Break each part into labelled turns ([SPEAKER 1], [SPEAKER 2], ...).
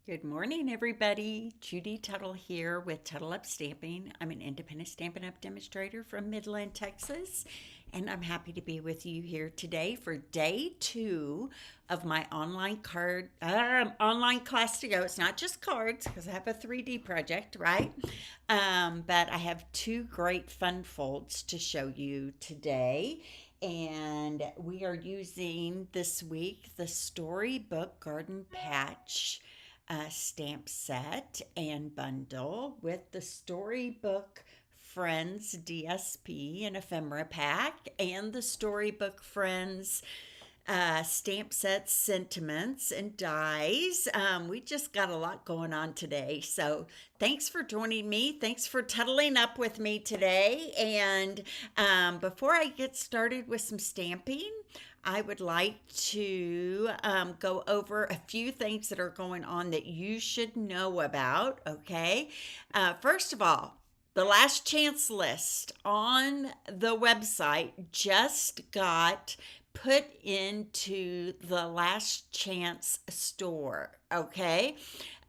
[SPEAKER 1] Good morning, everybody. Judy Tuttle here with Tuttle Up Stamping. I'm an independent Stampin' Up demonstrator from Midland, Texas, and I'm happy to be with you here today for day 2 of my online class to go. It's not just cards because I have a 3D project, right? But I have two great fun folds to show you today. And we are using this week the Storybook Garden Patch stamp set and bundle with the Storybook Friends DSP and ephemera pack and the Storybook Friends stamp sets, sentiments, and dies. We just got a lot going on today. So thanks for joining me. Thanks for tuttling up with me today. And before I get started with some stamping, I would like to go over a few things that are going on that you should know about, okay? First of all, the last chance list on the website just got put into the last chance store, okay?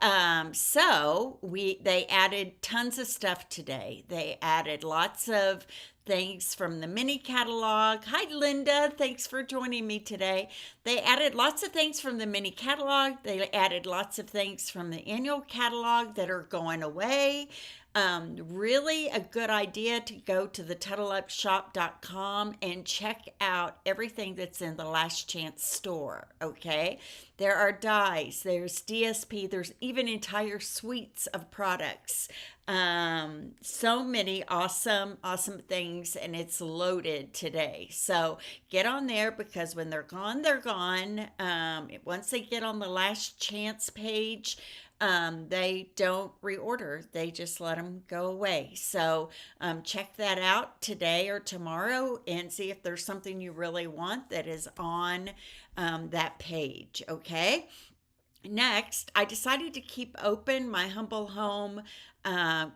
[SPEAKER 1] They added tons of stuff today. They added lots of things from the mini catalog. Hi, Linda. Thanks for joining me today. They added lots of things from the mini catalog. They added lots of things from the annual catalog that are going away. Really a good idea to go to the TuttleUpShop.com and check out everything that's in the Last Chance store, okay? There are dies, there's DSP, there's even entire suites of products. So many awesome things, and it's loaded today. So get on there because when they're gone, they're gone. Once they get on the Last Chance page, they don't reorder, they just let them go away. So check that out today or tomorrow and see if there's something you really want that is on that page, okay? Next, I decided to keep open my humble home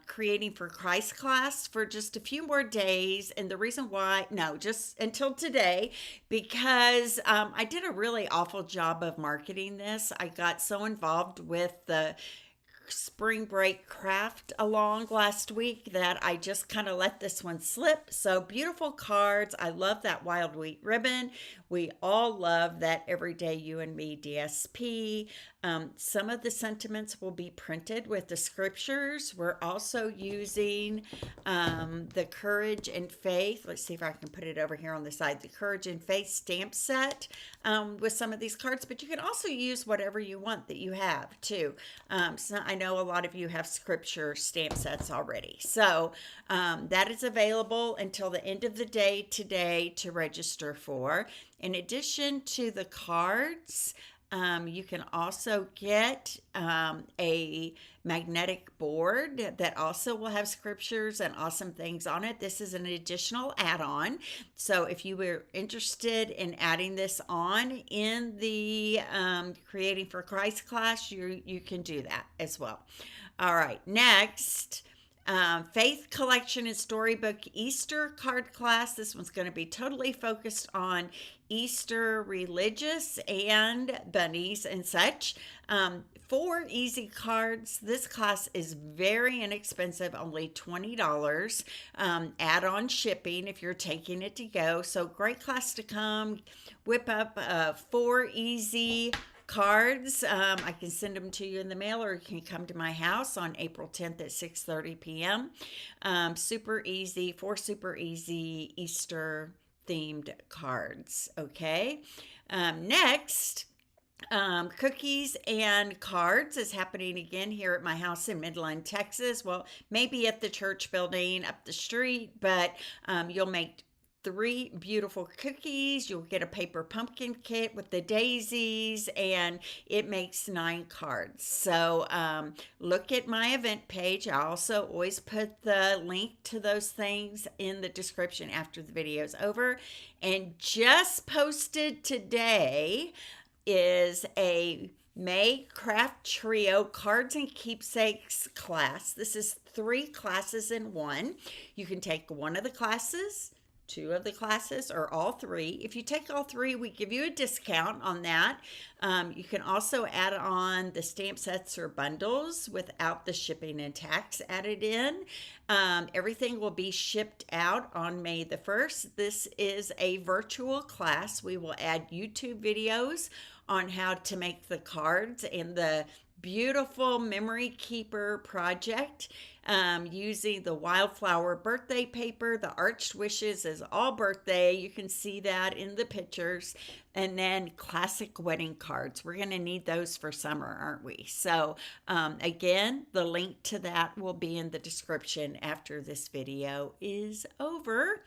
[SPEAKER 1] creating for Christ class for just a few more days. And the reason why, no, just until today, because I did a really awful job of marketing this. I got so involved with the spring break craft along last week that I just kind of let this one slip. So beautiful cards. I love that wild wheat ribbon. We all love that Everyday You and Me DSP. Some of the sentiments will be printed with the scriptures. We're also using the Courage and Faith. Let's see if I can put it over here on the side. The Courage and Faith stamp set with some of these cards, but you can also use whatever you want that you have too. So I know a lot of you have scripture stamp sets already. So that is available until the end of the day today to register for. In addition to the cards, you can also get a magnetic board that also will have scriptures and awesome things on it. This is an additional add-on. So if you were interested in adding this on in the Creating for Christ class, you can do that as well. All right, next. Faith Collection and Storybook Easter card class. This one's going to be totally focused on Easter religious and bunnies and such. 4 easy cards. This class is very inexpensive, only $20. Add-on shipping if you're taking it to go. So great class to come. Whip up 4 easy cards. I can send them to you in the mail, or you can come to my house on April 10th at 6:30 p.m. Super easy, 4 super easy Easter themed cards, okay? Next, cookies and cards is happening again here at my house in Midland, Texas. Well, maybe at the church building up the street, but you'll make 3 beautiful cookies. You'll get a paper pumpkin kit with the daisies, and it makes 9 cards. So look at my event page. I also always put the link to those things in the description after the video is over. And just posted today is a May Craft Trio Cards and Keepsakes class. This is 3 classes in one. You can take one of the classes, two of the classes or all three. If you take all three, we give you a discount on that. You can also add on the stamp sets or bundles without the shipping and tax added in. Everything will be shipped out on May the 1st. This is a virtual class. We will add YouTube videos on how to make the cards and the beautiful memory keeper project using the wildflower birthday paper. The Arched Wishes is all birthday. You can see that in the pictures. And then classic wedding cards. We're going to need those for summer, aren't we? So again, the link to that will be in the description after this video is over.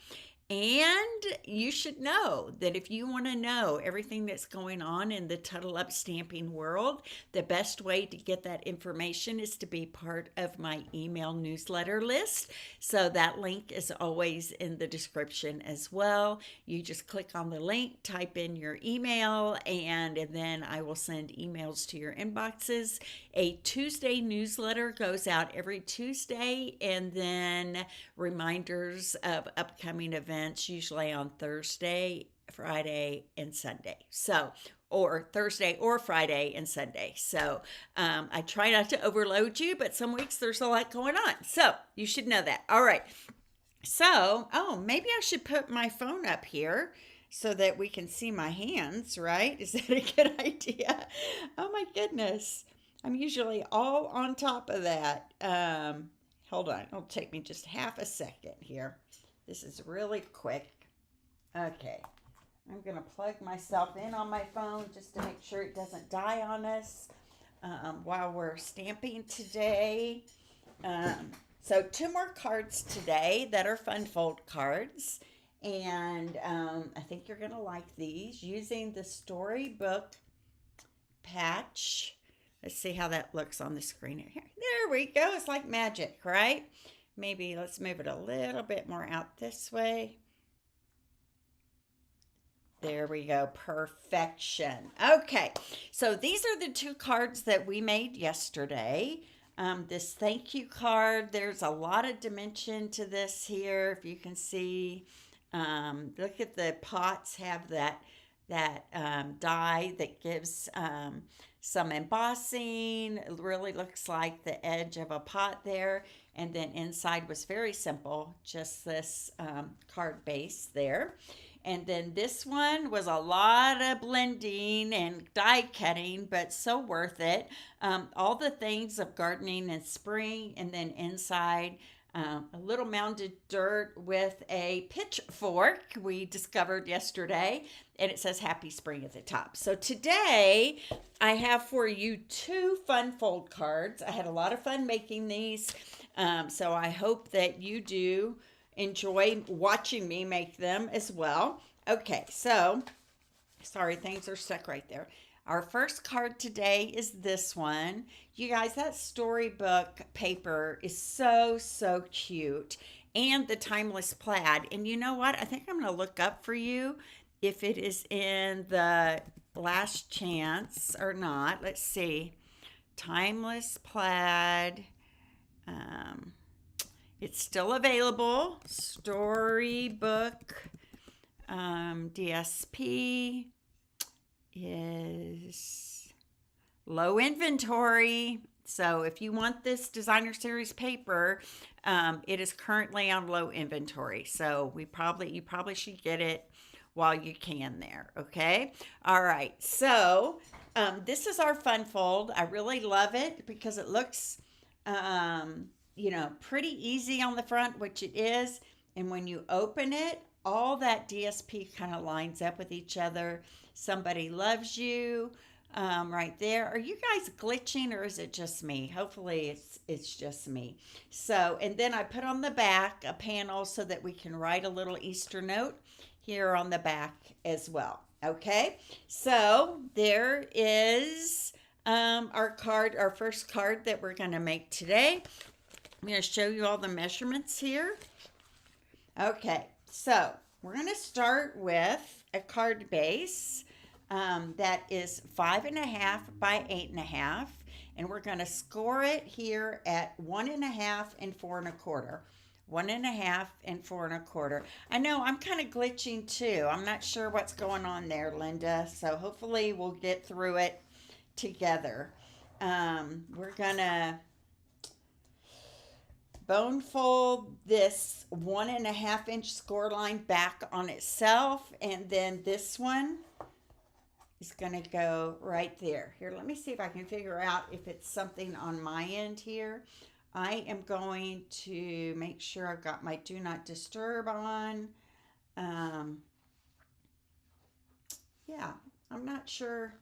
[SPEAKER 1] And you should know that if you want to know everything that's going on in the Tuttle Up stamping world, the best way to get that information is to be part of my email newsletter list. So that link is always in the description as well. You just click on the link, type in your email, and then I will send emails to your inboxes. A Tuesday newsletter goes out every Tuesday, and then reminders of upcoming events, usually on Thursday, Friday, and Sunday. So, or Thursday or Friday and Sunday. So I try not to overload you, but some weeks there's a lot going on. So you should know that. All right. So, maybe I should put my phone up here so that we can see my hands, right? Is that a good idea? Oh my goodness. I'm usually all on top of that. Hold on. It'll take me just half a second here. This is really quick. Okay. I'm going to plug myself in on my phone just to make sure it doesn't die on us while we're stamping today. So 2 more cards today that are fun fold cards. And I think you're going to like these using the Storybook patch. Let's see how that looks on the screen here. There we go. It's like magic, right? Maybe let's move it a little bit more out this way. There we go. Perfection. Okay. So these are the 2 cards that we made yesterday. This thank you card, there's a lot of dimension to this here. If you can see, look at the pots have that die that gives some embossing. It really looks like the edge of a pot there. And then inside was very simple, just this card base there. And then this one was a lot of blending and die cutting, but so worth it. All the things of gardening in spring, and then inside a little mounded dirt with a pitchfork we discovered yesterday, and it says Happy Spring at the top. So today I have for you 2 fun fold cards. I had a lot of fun making these, so I hope that you do enjoy watching me make them as well. Okay, so, sorry, things are stuck right there. Our first card today is this one. You guys, that Storybook paper is so, so cute. And the Timeless Plaid. And you know what? I think I'm going to look up for you if it is in the Last Chance or not. Let's see. Timeless Plaid. It's still available. Storybook DSP is low inventory. So if you want this designer series paper, it is currently on low inventory. So you probably should get it while you can there. Okay. All right. So this is our fun fold. I really love it because it looks pretty easy on the front, which it is. And when you open it, all that DSP kind of lines up with each other. Somebody loves you right there. Are you guys glitching or is it just me? Hopefully it's just me. So, and then I put on the back a panel so that we can write a little Easter note here on the back as well. Okay, so there is our first card that we're going to make today. I'm going to show you all the measurements here. Okay, so we're going to start with a card base that is 5.5 by 8.5, and we're going to score it here at 1.5 and 4 1/4. 1.5 and 4.25. I know I'm kind of glitching too. I'm not sure what's going on there, Linda. So hopefully we'll get through it together. We're gonna bone fold this 1.5-inch score line back on itself, and then this one is going to go right there. Here, let me see if I can figure out if it's something on my end here. I am going to make sure I've got my do not disturb on. Yeah, I'm not sure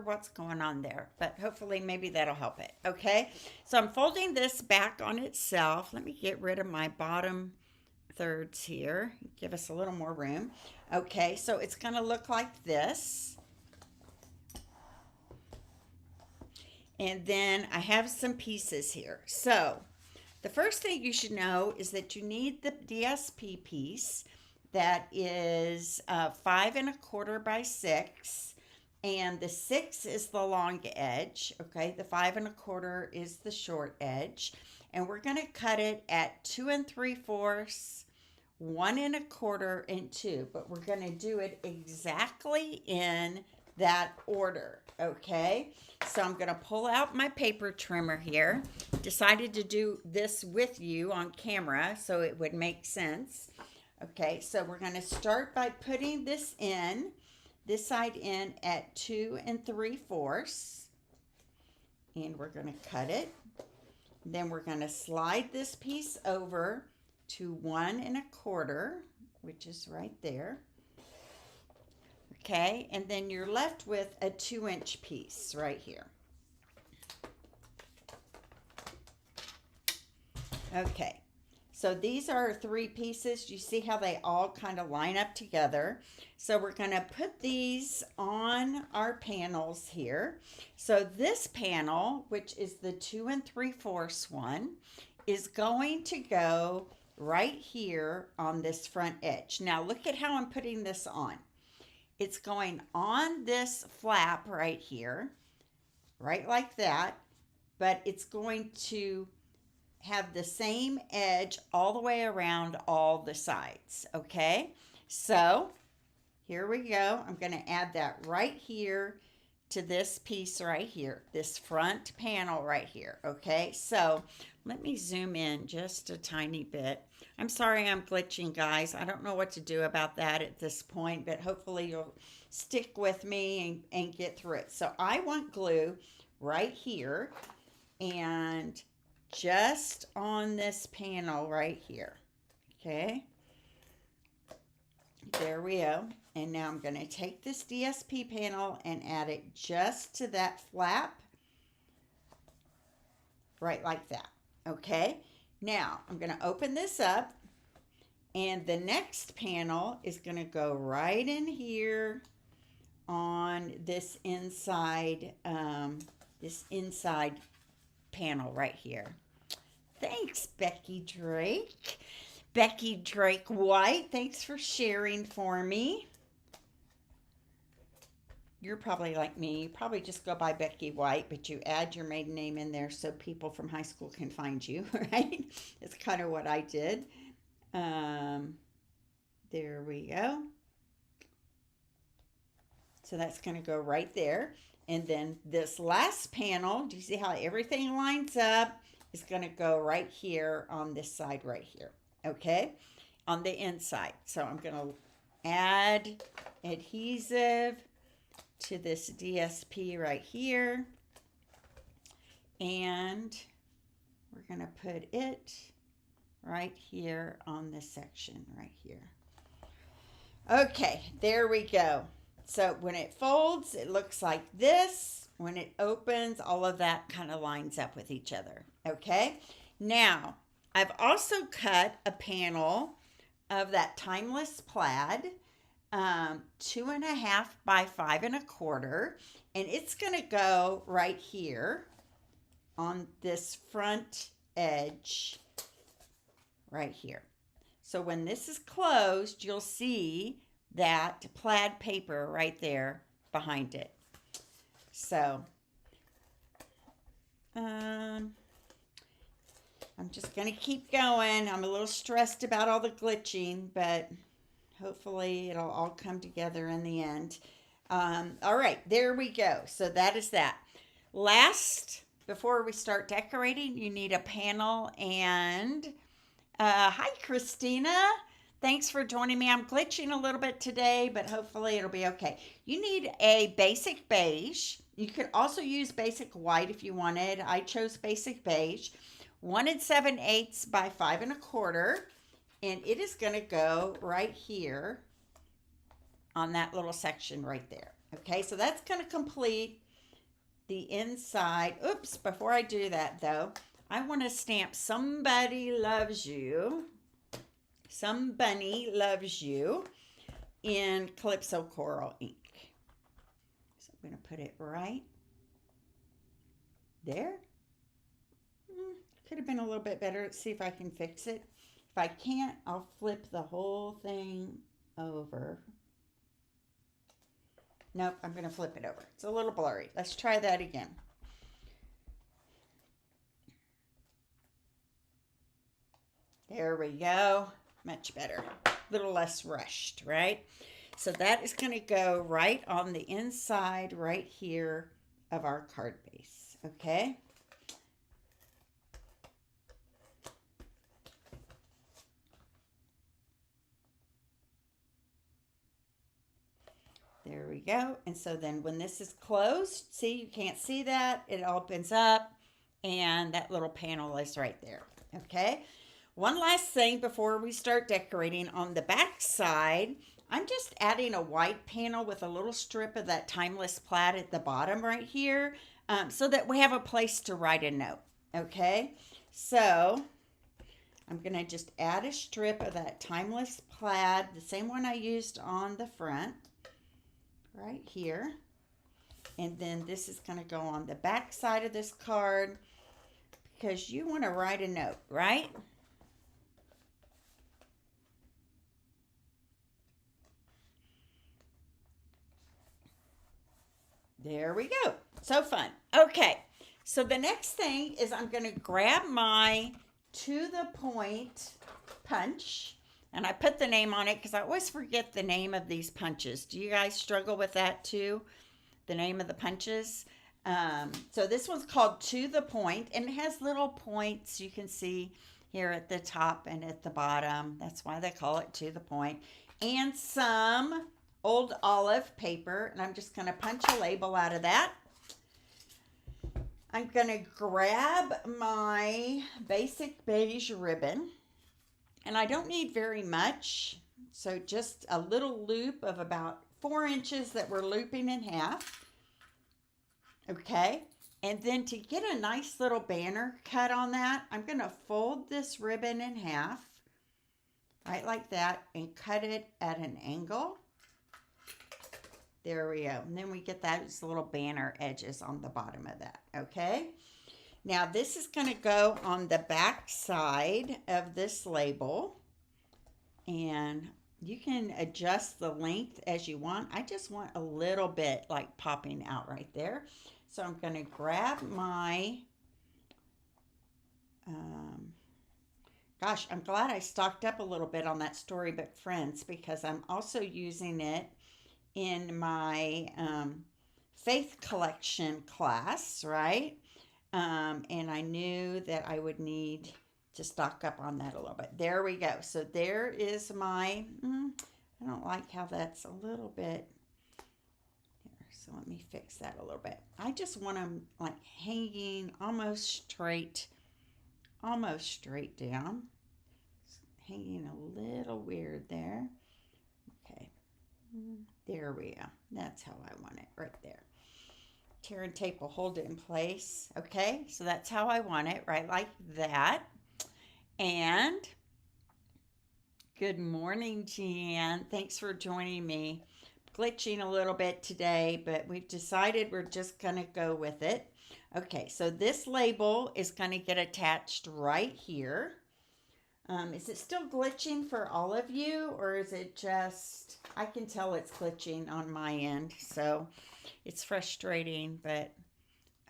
[SPEAKER 1] what's going on there, but hopefully maybe that'll help it. Okay, so I'm folding this back on itself. Let me get rid of my bottom thirds here, give us a little more room. Okay, so it's going to look like this. And then I have some pieces here. So the first thing you should know is that you need the DSP piece that is 5.25 by 6. And the 6 is the long edge, okay? The 5.25 is the short edge. And we're going to cut it at 2 3/4, 1.25, and 2. But we're going to do it exactly in that order, okay? So I'm going to pull out my paper trimmer here. Decided to do this with you on camera so it would make sense. Okay, so we're going to start by putting this side in at 2 3/4, and we're going to cut it. Then we're going to slide this piece over to 1.25, which is right there. Okay, and then you're left with a 2-inch piece right here. Okay, so these are 3 pieces. You see how they all kind of line up together. So we're going to put these on our panels here. So this panel, which is the 2 3/4 one, is going to go right here on this front edge. Now look at how I'm putting this on. It's going on this flap right here, right like that, but it's going to have the same edge all the way around all the sides, okay? So here we go. I'm going to add that right here to this piece right here, this front panel right here, okay? So let me zoom in just a tiny bit. I'm sorry I'm glitching, guys. I don't know what to do about that at this point, but hopefully you'll stick with me and get through it. So I want glue right here and just on this panel right here, okay? There we go. And now I'm going to take this DSP panel and add it just to that flap, right like that, okay? Now I'm going to open this up, and the next panel is going to go right in here on this inside panel right here. Thanks, Becky Drake. Becky Drake White, thanks for sharing for me. You're probably like me. You probably just go by Becky White, but you add your maiden name in there so people from high school can find you, right? It's kind of what I did. There we go. So that's going to go right there. And then this last panel, do you see how everything lines up? Is going to go right here on this side right here, okay? On the inside. So I'm going to add adhesive to this DSP right here, and we're going to put it right here on this section right here. Okay, there we go. So when it folds, it looks like this. When it opens, all of that kind of lines up with each other, okay? Now, I've also cut a panel of that timeless plaid, 2.5 by 5.25, and it's going to go right here on this front edge right here. So when this is closed, you'll see that plaid paper right there behind it. So I'm just going to keep going. I'm a little stressed about all the glitching, but hopefully it'll all come together in the end. All right, there we go. So that is that. Last, before we start decorating, you need a panel and hi, Christina. Thanks for joining me. I'm glitching a little bit today, but hopefully it'll be okay. You need a basic beige. You could also use basic white if you wanted. I chose basic beige. 1 7/8 by 5 1/4. And it is going to go right here on that little section right there. Okay, so that's going to complete the inside. Oops, before I do that though, I want to stamp Somebody Loves You. Somebody Loves You in Calypso Coral ink. So I'm going to put it right there. Could have been a little bit better. Let's see if I can fix it. If I can't, I'll flip the whole thing over. Nope, I'm going to flip it over. It's a little blurry. Let's try that again. There we go. Much better. A little less rushed, right? So that is going to go right on the inside right here of our card base. Okay? There we go. And so then when this is closed, see, you can't see that. It opens up and that little panel is right there. Okay. One last thing before we start decorating. On the back side, I'm just adding a white panel with a little strip of that timeless plaid at the bottom right here, so that we have a place to write a note. Okay. So I'm going to just add a strip of that timeless plaid, the same one I used on the front. Right here. And then this is going to go on the back side of this card because you want to write a note, right? There we go. So fun. Okay. So the next thing is I'm going to grab my To the Point punch. And I put the name on it because I always forget the name of these punches. Do you guys struggle with that too? The name of the punches? So this one's called To the Point, and it has little points you can see here at the top and at the bottom. That's why they call it To the Point. And some old olive paper, and I'm just going to punch a label out of that. I'm going to grab my basic beige ribbon. And I don't need very much, so just a little loop of about 4 inches that we're looping in half. Okay, and then to get a nice little banner cut on that, I'm going to fold this ribbon in half, right like that, and cut it at an angle. There we go. And then we get those little banner edges on the bottom of that, okay? Now this is going to go on the back side of this label, and you can adjust the length as you want. I just want a little bit like popping out right there. So I'm going to grab my, gosh, I'm glad I stocked up a little bit on that Storybook Friends because I'm also using it in my faith collection class, right? And I knew that I would need to stock up on that a little bit. There we go. So there is my, I don't like how that's a little bit, here, so let me fix that a little bit. I just want them like hanging almost straight down. It's hanging a little weird there. Okay, there we go. That's how I want it right there. Tear and tape will hold it in place. Okay, so that's how I want it, right like that. And good morning, Jan. Thanks for joining me. Glitching a little bit today, but we've decided we're just going to go with it. Okay, so this label is going to get attached right here. Is it still glitching for all of you, or is it just, I can tell it's glitching on my end, so it's frustrating, but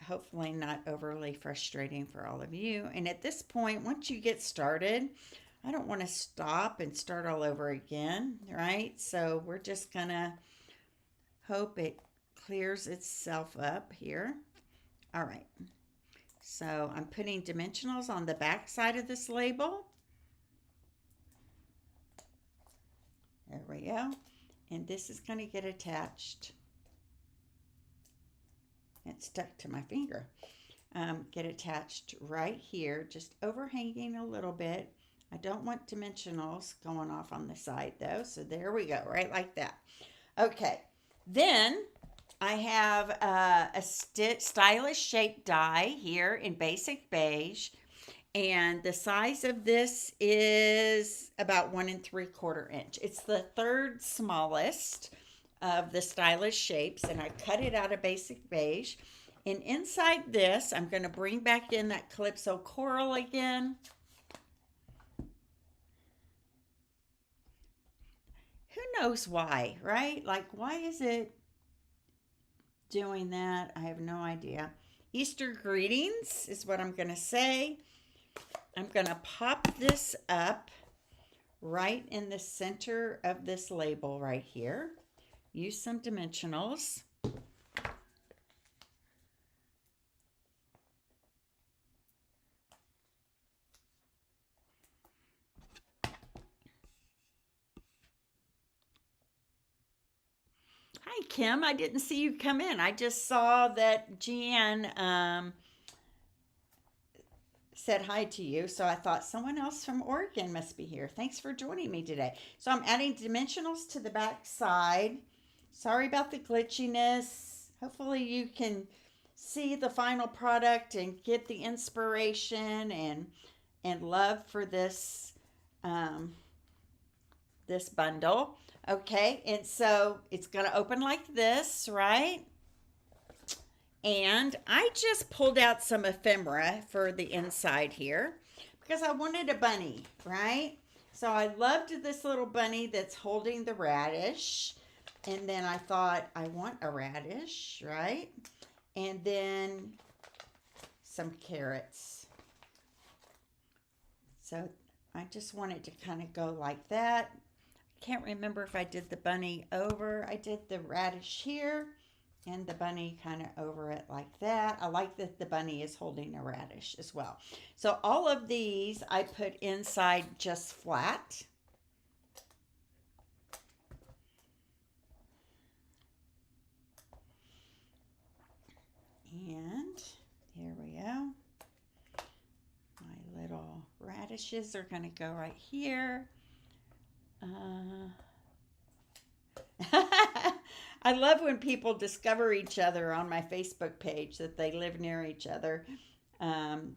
[SPEAKER 1] hopefully not overly frustrating for all of you. And at this point, once you get started, I don't want to stop and start all over again, right? So we're just gonna hope it clears itself up here. All right, so I'm putting dimensionals on the back side of this label. There we go. And this is going to get attached. It stuck to my finger. Get attached right here, just overhanging a little bit. I don't want dimensionals going off on the side though, so there we go, right like that. Okay, then I have a stylish shape die here in basic beige, and the size of this is about 1 3/4 inch. It's the third smallest of the stylish shapes, and I cut it out of basic beige. And inside this, I'm going to bring back in that Calypso Coral again. Who knows why, right? Like, why is it doing that? I have no idea. Easter greetings is what I'm going to say. I'm going to pop this up right in the center of this label right here. Use some dimensionals. Hi, Kim. I didn't see you come in. I just saw that Jan said hi to you, so I thought someone else from Oregon must be here. Thanks for joining me today. So I'm adding dimensionals to the back side. Sorry about the glitchiness. Hopefully you can see the final product and get the inspiration and love for this this bundle. Okay, and so it's going to open like this, right? And I just pulled out some ephemera for the inside here because I wanted a bunny, right? So I loved this little bunny that's holding the radish. And then I thought, I want a radish, right? And then some carrots. So I just wanted to kind of go like that. Can't remember if I did the bunny over. I did the radish here and the bunny kind of over it like that. I like that the bunny is holding a radish as well. So all of these I put inside just flat. And here we go. My little radishes are going to go right here. I love when people discover each other on my Facebook page that they live near each other.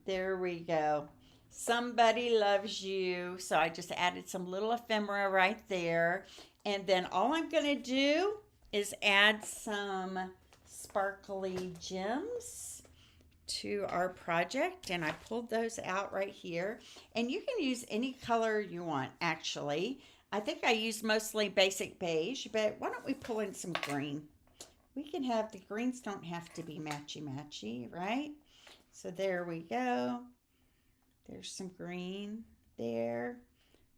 [SPEAKER 1] There we go. Somebody loves you. So I just added some little ephemera right there. And then all I'm going to do is add some sparkly gems to our project, and I pulled those out right here. And you can use any color you want, actually. I think I used mostly basic beige, but why don't we pull in some green? We can have, the greens don't have to be matchy-matchy, right? So there we go. There's some green there.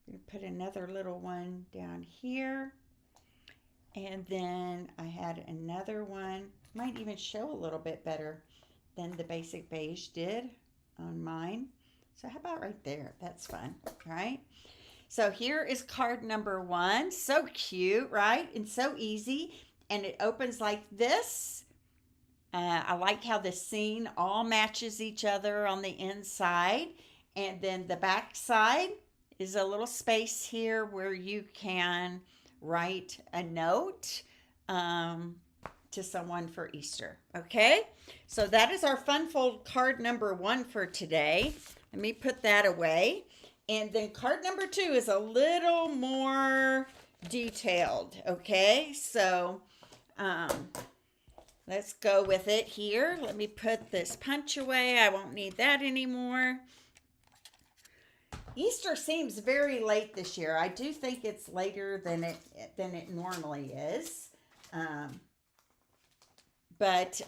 [SPEAKER 1] I'm going to put another little one down here. And then I had another one, might even show a little bit better than the basic beige did on mine. So how about right there? That's fun, right? So here is card number 1. So cute, right? And so easy. And it opens like this. I like how the scene all matches each other on the inside. And then the back side is a little space here where you can write a note to someone for Easter. Okay, so that is our Fun Fold card number 1 for today. Let me put that away. And then card number 2 is a little more detailed. Okay, so let's go with it here. Let me put this punch away. I won't need that anymore. Easter seems very late this year. I do think it's later than it normally is. But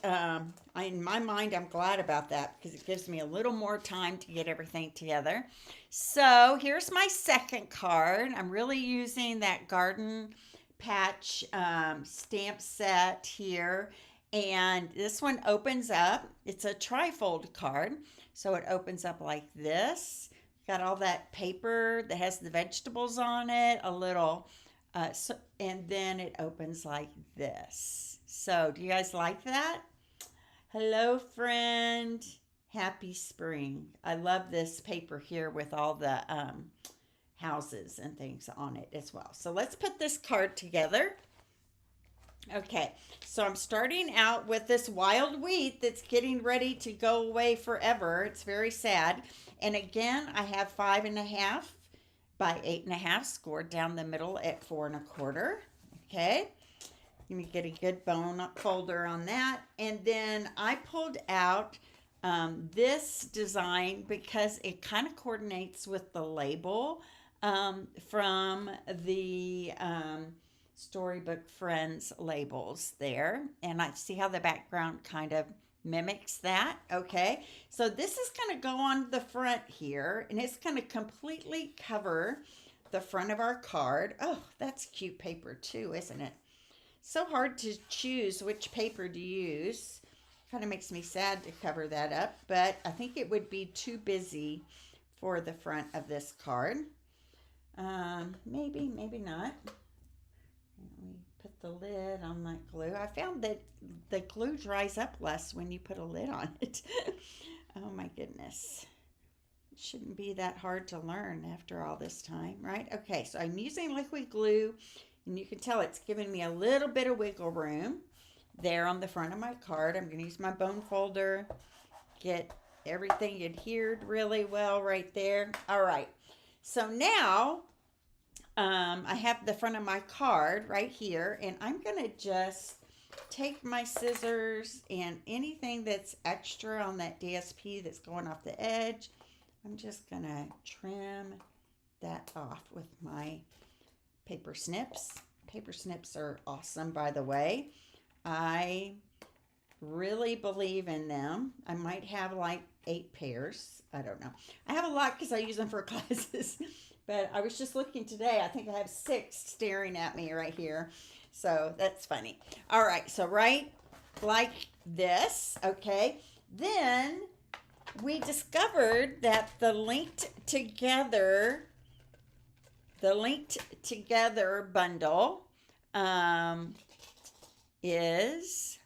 [SPEAKER 1] in my mind, I'm glad about that because it gives me a little more time to get everything together. So here's my second card. I'm really using that garden patch stamp set here. And this one opens up. It's a trifold card. So it opens up like this. Got all that paper that has the vegetables on it, a little, and then it opens like this. So, do you guys like that? Hello, friend. Happy spring. I love this paper here with all the houses and things on it as well. So, let's put this card together. Okay, so I'm starting out with this wild wheat that's getting ready to go away forever. It's very sad. And again, I have 5.5 by 8.5 scored down the middle at 4.25. Okay, let me get a good bone folder on that. And then I pulled out this design because it kind of coordinates with the label from the Storybook Friends labels there. And I see how the background kind of mimics that. Okay, so this is going to go on the front here, and it's going to completely cover the front of our card. Oh, that's cute paper too, isn't it? So hard to choose which paper to use. Kind of makes me sad to cover that up, but I think it would be too busy for the front of this card. Maybe, maybe not. Let me put the lid on that glue. I found that the glue dries up less when you put a lid on it. Oh my goodness. It shouldn't be that hard to learn after all this time, right? Okay, so I'm using liquid glue, and you can tell it's giving me a little bit of wiggle room there on the front of my card. I'm going to use my bone folder, get everything adhered really well right there. All right, so now I have the front of my card right here, and I'm going to just take my scissors and anything that's extra on that DSP that's going off the edge, I'm just going to trim that off with my paper snips. Paper snips are awesome, by the way. I really believe in them. I might have like 8 pairs. I don't know. I have a lot because I use them for classes. But I was just looking today. I think I have 6 staring at me right here. So that's funny. All right. So right like this. Okay. Then we discovered that the linked together bundle is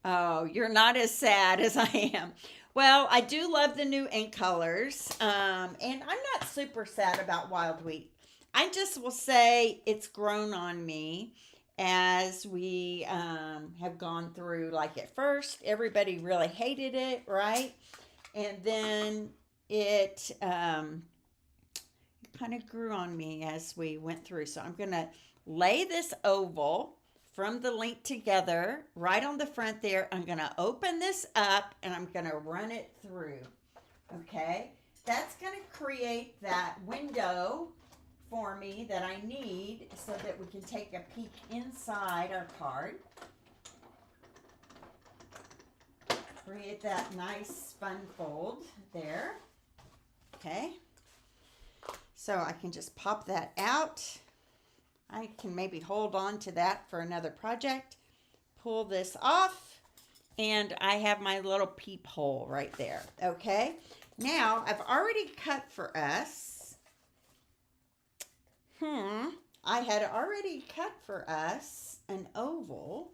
[SPEAKER 1] oh, you're not as sad as I am. Well, I do love the new ink colors, and I'm not super sad about wild wheat. I just will say it's grown on me as we have gone through. Like at first, everybody really hated it, right? And then it kind of grew on me as we went through. So I'm going to lay this oval from the link together right on the front there. I'm going to open this up and I'm going to run it through. Okay, that's going to create that window for me that I need so that we can take a peek inside our card. Create that nice fun fold there. Okay, so I can just pop that out. I can maybe hold on to that for another project. Pull this off, and I have my little peephole right there. Okay, now I've already cut for us. I had already cut for us an oval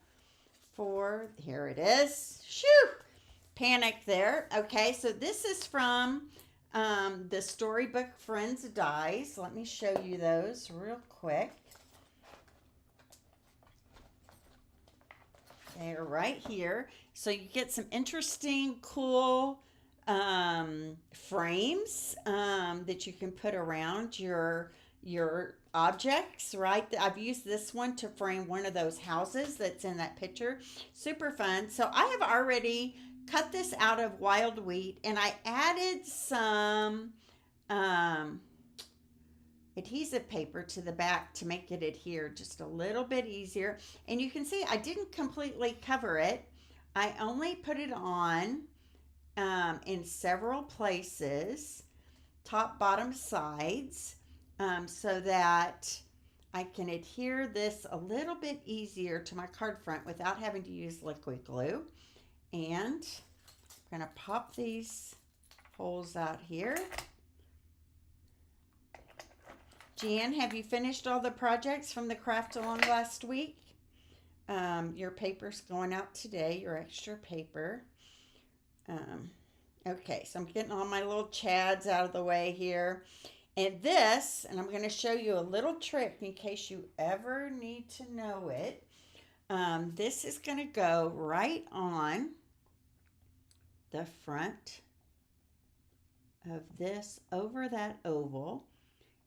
[SPEAKER 1] for, here it is. Shoo! Panic there. Okay, so this is from the Storybook Friends dies. Let me show you those real quick. They're right here. So you get some interesting, cool frames that you can put around your objects, right? I've used this one to frame one of those houses that's in that picture. Super fun. So I have already cut this out of wild wheat, and I added some adhesive paper to the back to make it adhere just a little bit easier. And you can see I didn't completely cover it. I only put it on in several places, top, bottom, sides, so that I can adhere this a little bit easier to my card front without having to use liquid glue. And I'm going to pop these holes out here. Jan, have you finished all the projects from the craft along last week? Your paper's going out today, your extra paper. Okay, so I'm getting all my little chads out of the way here. And I'm going to show you a little trick in case you ever need to know it. This is going to go right on the front of this over that oval.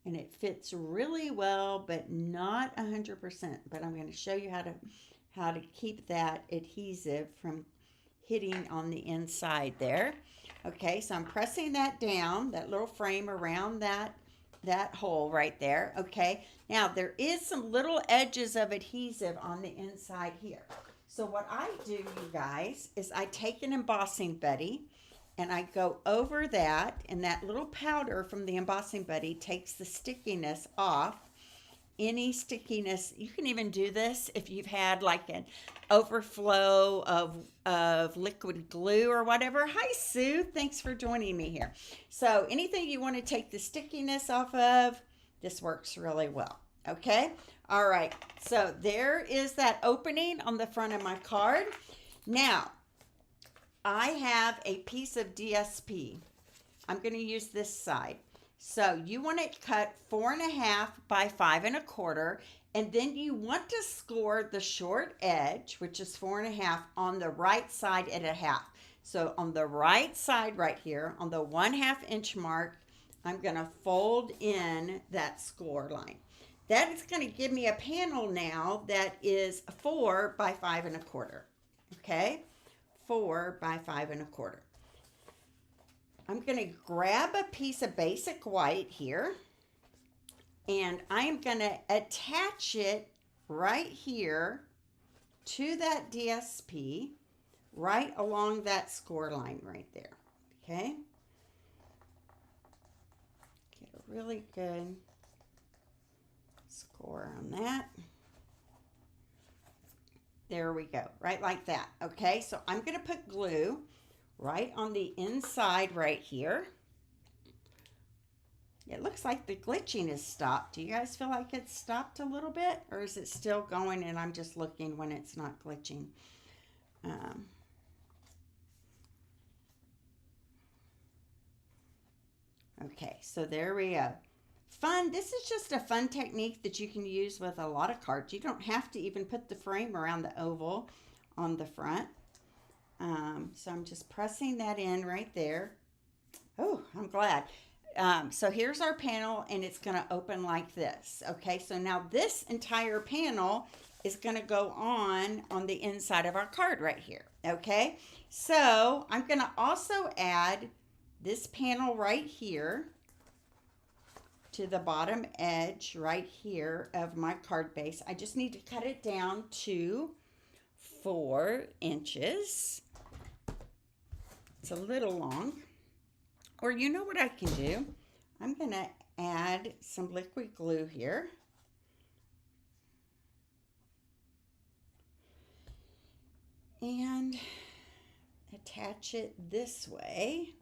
[SPEAKER 1] And it fits really well, but not 100%. But I'm going to show you how to keep that adhesive from hitting on the inside there. Okay, so I'm pressing that down, that little frame around that hole right there. Okay, now there is some little edges of adhesive on the inside here. So what I do, you guys, is I take an embossing buddy and I go over that, and that little powder from the embossing buddy takes the stickiness off. Any stickiness, you can even do this if you've had like an overflow of liquid glue or whatever. Hi, Sue. Thanks for joining me here. So anything you want to take the stickiness off of, this works really well. Okay? All right. So there is that opening on the front of my card. Now, I have a piece of DSP. I'm going to use this side. So you want it cut 4.5 by 5 1/4, and then you want to score the short edge, which is 4.5, on the right side at 1/2. So on the right side right here, on the 1/2 inch mark, I'm going to fold in that score line. That is going to give me a panel now that is 4 by 5 1/4. Okay? 4 by 5 1/4. I'm going to grab a piece of basic white here, and I am going to attach it right here to that DSP, right along that score line right there. Okay? Get a really good score on that. There we go, right like that. Okay, so I'm going to put glue right on the inside right here. It looks like the glitching is stopped. Do you guys feel like it's stopped a little bit, or is it still going and I'm just looking when it's not glitching? Okay, so there we go. Fun. This is just a fun technique that you can use with a lot of cards. You don't have to even put the frame around the oval on the front. So I'm just pressing that in right there. Oh, I'm glad. So here's our panel, and it's going to open like this. Okay, so now this entire panel is going to go on the inside of our card right here. Okay, so I'm going to also add this panel right here to the bottom edge right here of my card base. I just need to cut it down to 4 inches. It's a little long. Or you know what I can do? I'm going to add some liquid glue here. And attach it this way.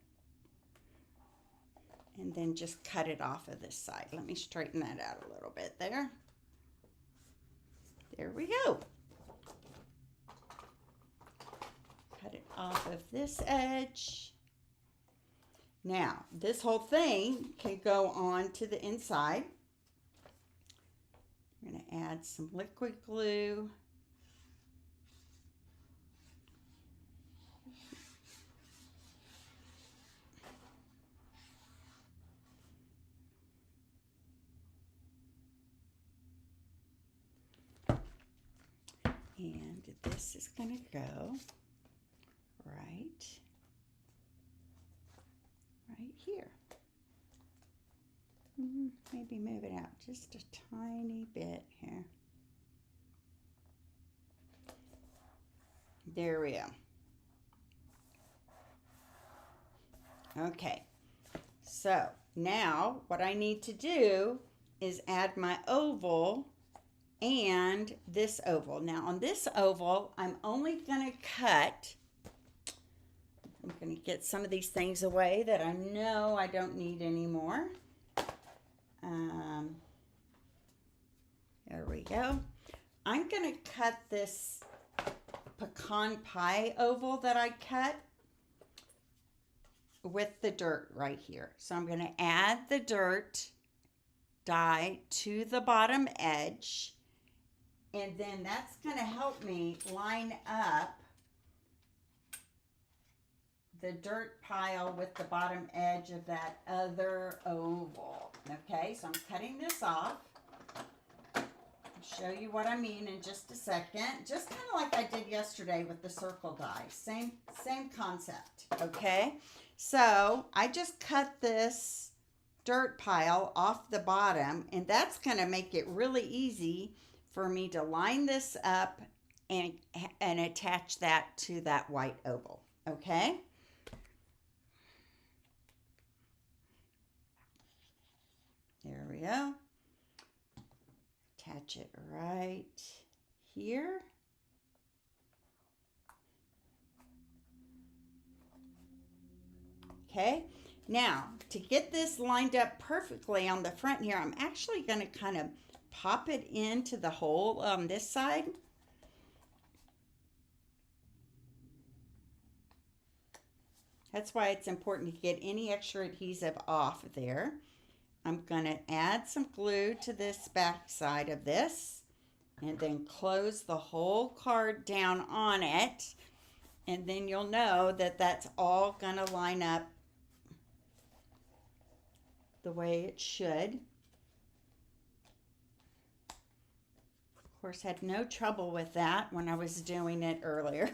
[SPEAKER 1] And then just cut it off of this side. Let me straighten that out a little bit there. There we go. Cut it off of this edge. Now, this whole thing can go on to the inside. I'm going to add some liquid glue. And this is going to go right here. Maybe move it out just a tiny bit here. There we go. Okay, so now what I need to do is add my oval and this oval. Now on this oval, I'm only going to cut, I'm going to get some of these things away that I know I don't need anymore. There we go. I'm going to cut this pecan pie oval that I cut with the dirt right here. So I'm going to add the dirt dye to the bottom edge, and then that's going to help me line up the dirt pile with the bottom edge of that other oval. Okay, so I'm cutting this off. I'll show you what I mean in just a second. Just kind of like I did yesterday with the circle die. Same concept, okay? So I just cut this dirt pile off the bottom, and that's going to make it really easy for me to line this up and attach that to that white oval, okay? There we go. Attach it right here. Okay, now to get this lined up perfectly on the front here, I'm actually going to kind of pop it into the hole on this side. That's why it's important to get any extra adhesive off there. I'm going to add some glue to this back side of this and then close the whole card down on it. And then you'll know that that's all going to line up the way it should. Of course, had no trouble with that when I was doing it earlier.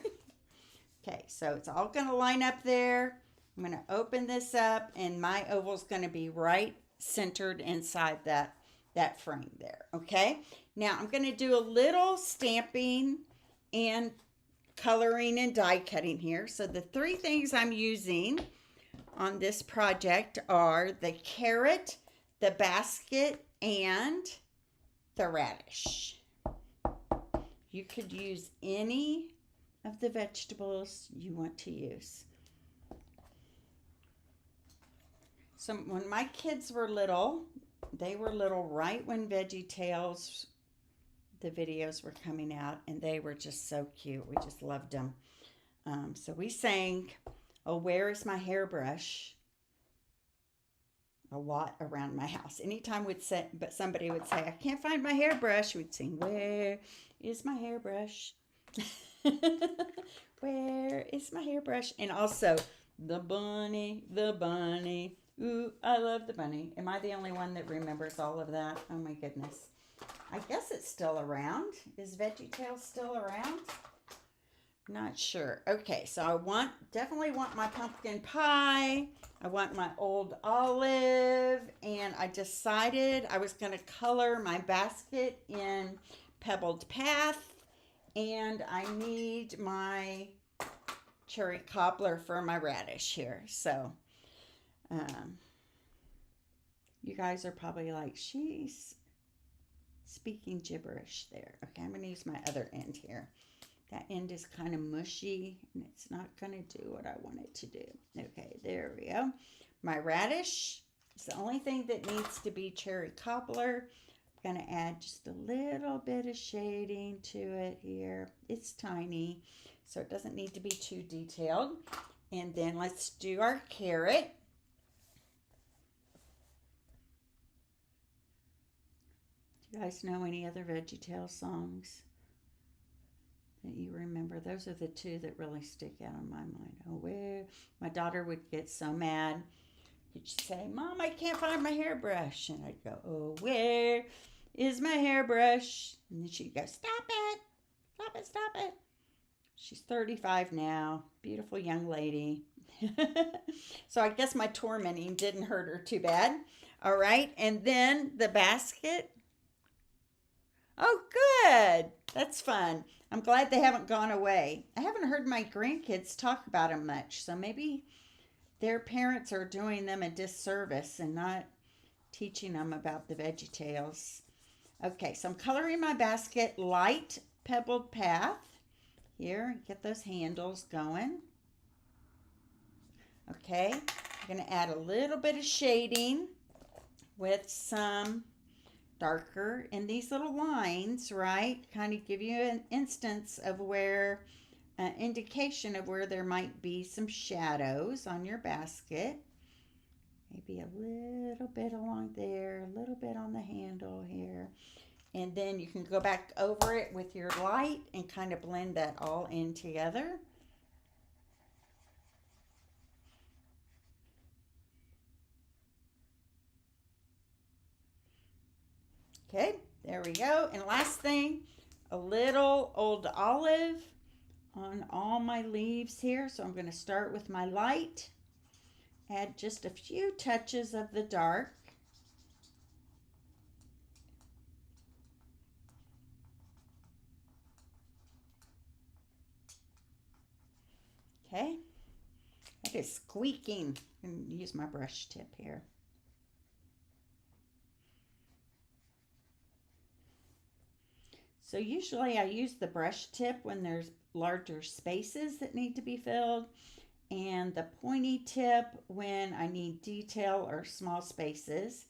[SPEAKER 1] Okay, so it's all going to line up there. I'm going to open this up, and my oval's going to be right centered inside that frame there. Okay, now I'm going to do a little stamping and coloring and die cutting here. So the three things I'm using on this project are the carrot, the basket, and the radish. You could use any of the vegetables you want to use. So when my kids were little, they were little right when Veggie Tales, the videos were coming out, and they were just so cute. We just loved them. So we sang, "Oh, where is my hairbrush?" a lot around my house. Anytime somebody would say, "I can't find my hairbrush," we'd sing, "Where is my hairbrush?" Where is my hairbrush? And also, the bunny, the bunny. Ooh, I love the bunny. Am I the only one that remembers all of that? Oh my goodness. I guess it's still around. Is Veggie Tales still around? Not sure. Okay, so I definitely want my pumpkin pie. I want my old olive. And I decided I was going to color my basket in Pebbled Path. And I need my cherry cobbler for my radish here. So, you guys are probably like, she's speaking gibberish there. Okay, I'm going to use my other end here. That end is kind of mushy, and it's not going to do what I want it to do. Okay, there we go. My radish is the only thing that needs to be cherry cobbler. I'm going to add just a little bit of shading to it here. It's tiny, so it doesn't need to be too detailed. And then let's do our carrot. Do you guys know any other VeggieTales songs that you remember? Those are the two that really stick out in my mind. Oh, where my daughter would get so mad. She'd say, "Mom, I can't find my hairbrush." And I'd go, "Oh, where is my hairbrush?" And then she'd go, "Stop it, stop it, stop it." She's 35 now, beautiful young lady. So I guess my tormenting didn't hurt her too bad. All right, and then the basket. Oh, good. That's fun. I'm glad they haven't gone away. I haven't heard my grandkids talk about them much, so maybe their parents are doing them a disservice and not teaching them about the Veggie Tales. Okay, so I'm coloring my basket light pebbled path. Here, get those handles going. Okay, I'm going to add a little bit of shading with some darker. And these little lines, right, kind of give you an instance of where, an indication of where there might be some shadows on your basket. Maybe a little bit along there, a little bit on the handle here. And then you can go back over it with your light and kind of blend that all in together. Okay, there we go. And last thing, a little old olive on all my leaves here. So I'm going to start with my light, add just a few touches of the dark. Okay, that is squeaking. I'm going to use my brush tip here. So usually I use the brush tip when there's larger spaces that need to be filled, and the pointy tip when I need detail or small spaces.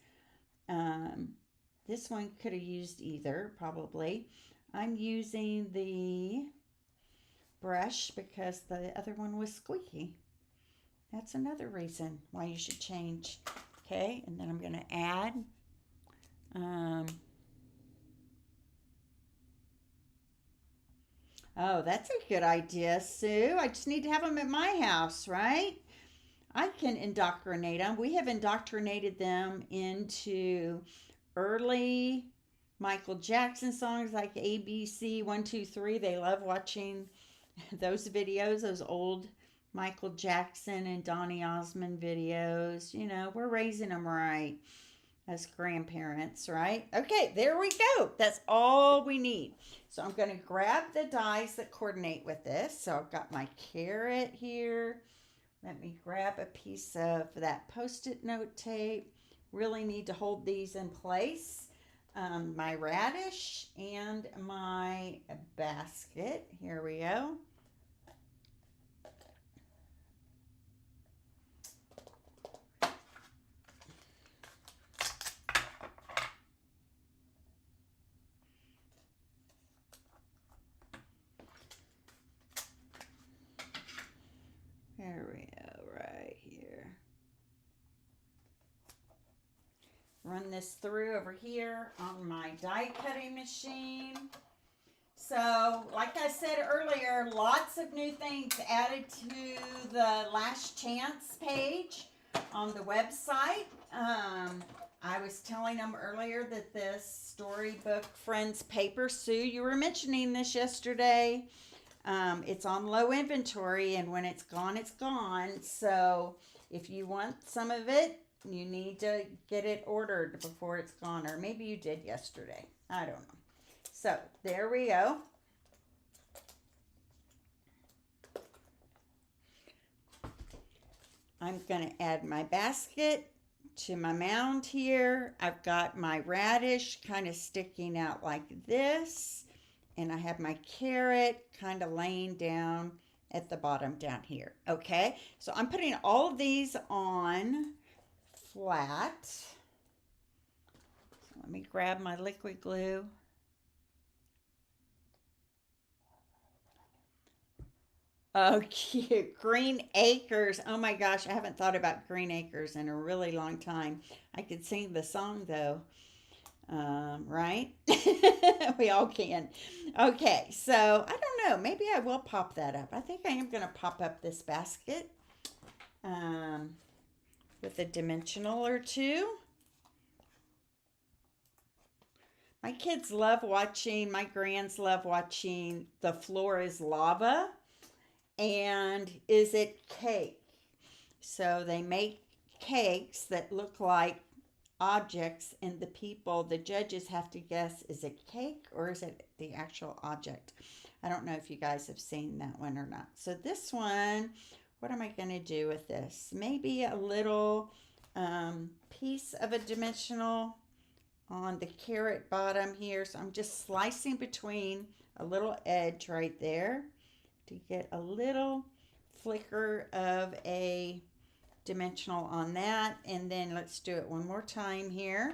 [SPEAKER 1] Um, this one could have used either, probably. I'm using the brush because the other one was squeaky. That's another reason why you should change. Okay, and then I'm going to add oh, that's a good idea, Sue. I just need to have them at my house, right? I can indoctrinate them. We have indoctrinated them into early Michael Jackson songs like ABC 1, 2, 3. They love watching those videos, those old Michael Jackson and Donny Osmond videos. You know, we're raising them right as grandparents, right? Okay, there we go. That's all we need. So I'm going to grab the dies that coordinate with this. So I've got my carrot here. Let me grab a piece of that Post-it note tape. Really need to hold these in place. My radish and my basket. Here we go. There we go, right here. Run this through over here on my die cutting machine. So, like I said earlier, lots of new things added to the Last Chance page on the website. I was telling them earlier that this Storybook Friends paper, Sue, you were mentioning this yesterday. It's on low inventory, and when it's gone, it's gone. So if you want some of it, you need to get it ordered before it's gone, or maybe you did yesterday. I don't know. So there we go. I'm going to add my basket to my mound here. I've got my radish kind of sticking out like this. And I have my carrot kind of laying down at the bottom down here. Okay, so I'm putting all of these on flat. So let me grab my liquid glue. Oh, cute. Green Acres. Oh my gosh, I haven't thought about Green Acres in a really long time. I could sing the song though. Right? We all can. Okay, so I don't know. Maybe I will pop that up. I think I am going to pop up this basket with a dimensional or two. My kids love watching, my grands love watching The Floor is Lava and Is It Cake? So they make cakes that look like objects, and the judges have to guess, is it cake or is it the actual object? I don't know if you guys have seen that one or not. So this one, what am I going to do with this? Maybe a little piece of a dimensional on the carrot bottom here. So I'm just slicing between a little edge right there to get a little flicker of a dimensional on that. And then let's do it one more time here.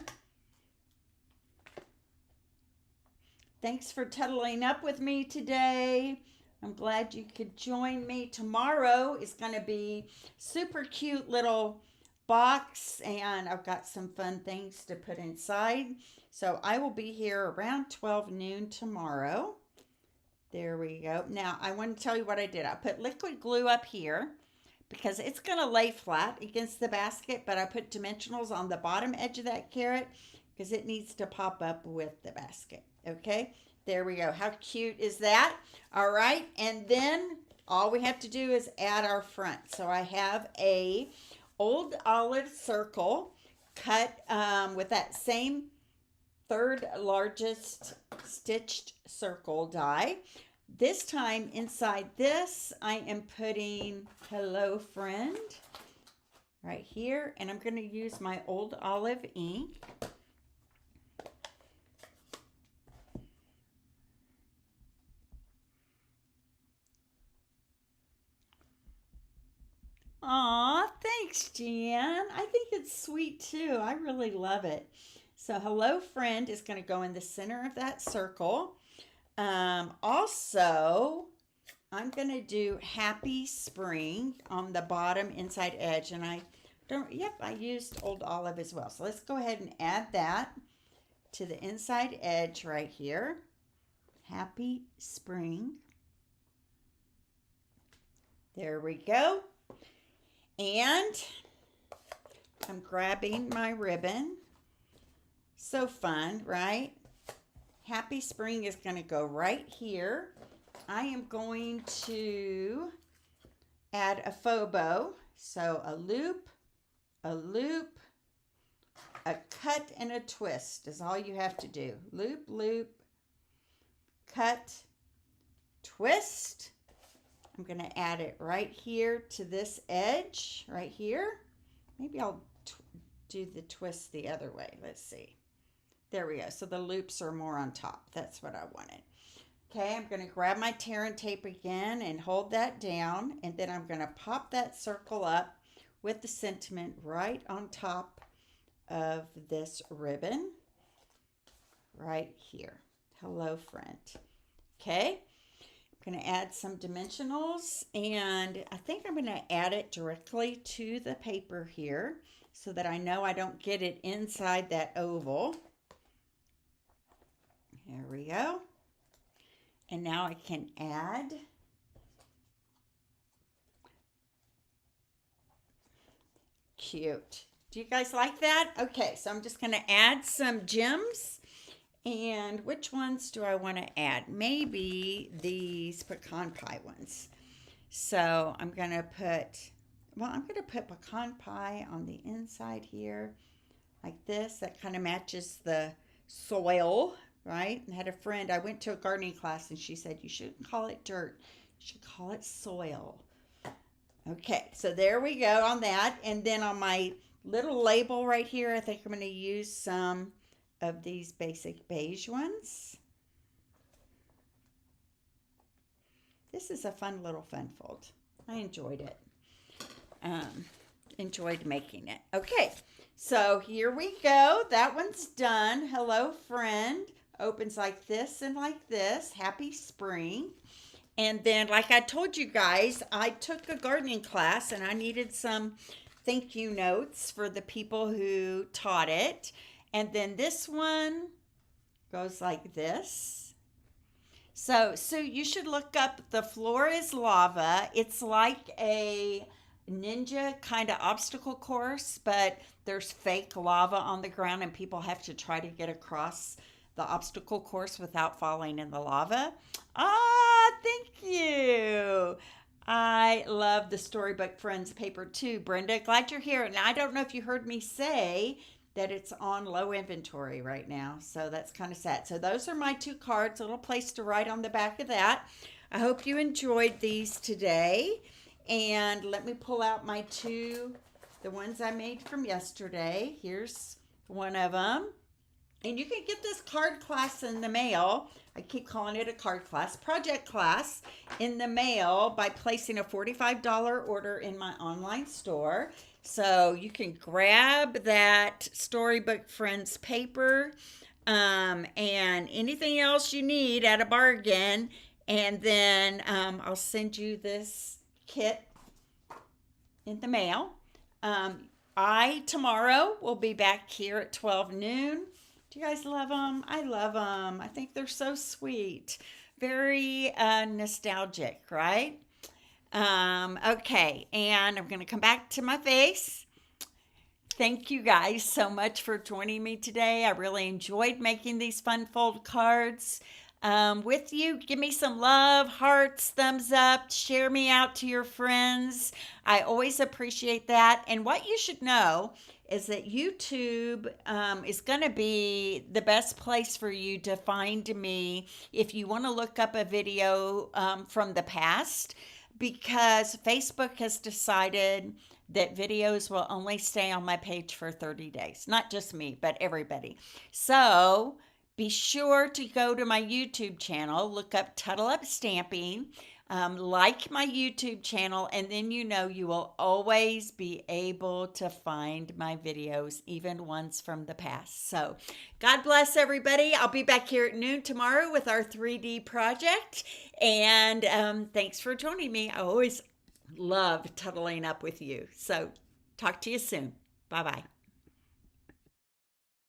[SPEAKER 1] Thanks for tuddling up with me today. I'm glad you could join me. Tomorrow is going to be super cute little box, and I've got some fun things to put inside. So I will be here around 12 noon tomorrow. There we go. Now I want to tell you what I did. I put liquid glue up here because it's going to lay flat against the basket, but I put dimensionals on the bottom edge of that carrot because it needs to pop up with the basket. Okay, there we go. How cute is that? All right, and then all we have to do is add our front. So I have a old olive circle cut with that same third largest stitched circle die. This time inside this, I am putting Hello Friend right here, and I'm going to use my old olive ink. Aw, thanks, Jan. I think it's sweet too. I really love it. So Hello Friend is going to go in the center of that circle. Also, I'm going to do Happy Spring on the bottom inside edge. And I used old olive as well. So let's go ahead and add that to the inside edge right here. Happy Spring. There we go. And I'm grabbing my ribbon. So fun, right? Happy Spring is going to go right here. I am going to add a faux bow. So a loop, a cut, and a twist is all you have to do. Loop, loop, cut, twist. I'm going to add it right here to this edge, right here. Maybe I'll do the twist the other way. Let's see. There we go. So the loops are more on top. That's what I wanted. Okay, I'm going to grab my tear and tape again and hold that down. And then I'm going to pop that circle up with the sentiment right on top of this ribbon right here. Hello, friend. Okay. I'm going to add some dimensionals, and I think I'm going to add it directly to the paper here so that I know I don't get it inside that oval. There we go. And now I can add cute. Do you guys like that? Okay, so I'm just going to add some gems. And which ones do I want to add? Maybe these pecan pie ones. So I'm going to put pecan pie on the inside here like this. That kind of matches the soil, right? And I had a friend, I went to a gardening class and she said, you shouldn't call it dirt. You should call it soil. Okay, so there we go on that. And then on my little label right here, I think I'm going to use some of these basic beige ones. This is a fun little fun fold. I enjoyed it. Enjoyed making it. Okay, so here we go. That one's done. Hello, friend. Opens like this and like this. Happy Spring. And then, like I told you guys, I took a gardening class and I needed some thank you notes for the people who taught it. And then this one goes like this. So you should look up The Floor is Lava. It's like a ninja kind of obstacle course, but there's fake lava on the ground and people have to try to get across the obstacle course without falling in the lava. Ah, thank you. I I love the Storybook Friends paper too, Brenda. Glad you're here. And I don't know if you heard me say that it's on low inventory right now. So that's kind of sad. So those are my 2 cards. A little place to write on the back of that. I hope you enjoyed these today. And let me pull out my 2, the ones I made from yesterday. Here's one of them. And you can get this card class in the mail. I keep calling it a card class, project class, in the mail by placing a $45 order in my online store. So you can grab that Storybook Friends paper and anything else you need at a bargain. And then I'll send you this kit in the mail. I tomorrow will be back here at 12 noon. Do you guys love them? I love them. I think they're so sweet. Very nostalgic, right? Okay, and I'm going to come back to my face. Thank you guys so much for joining me today. I really enjoyed making these fun fold cards with you. Give me some love, hearts, thumbs up, share me out to your friends. I always appreciate that. And what you should know is that YouTube is going to be the best place for you to find me if you want to look up a video from the past, because Facebook has decided that videos will only stay on my page for 30 days. Not just me, but everybody. So be sure to go to my YouTube channel, look up Tuttle Up Stamping, like my YouTube channel, and then you will always be able to find my videos, even ones from the past. So God bless everybody. I'll be back here at noon tomorrow with our 3D project. And thanks for joining me. I always love tuttling up with you. So talk to you soon. Bye-bye.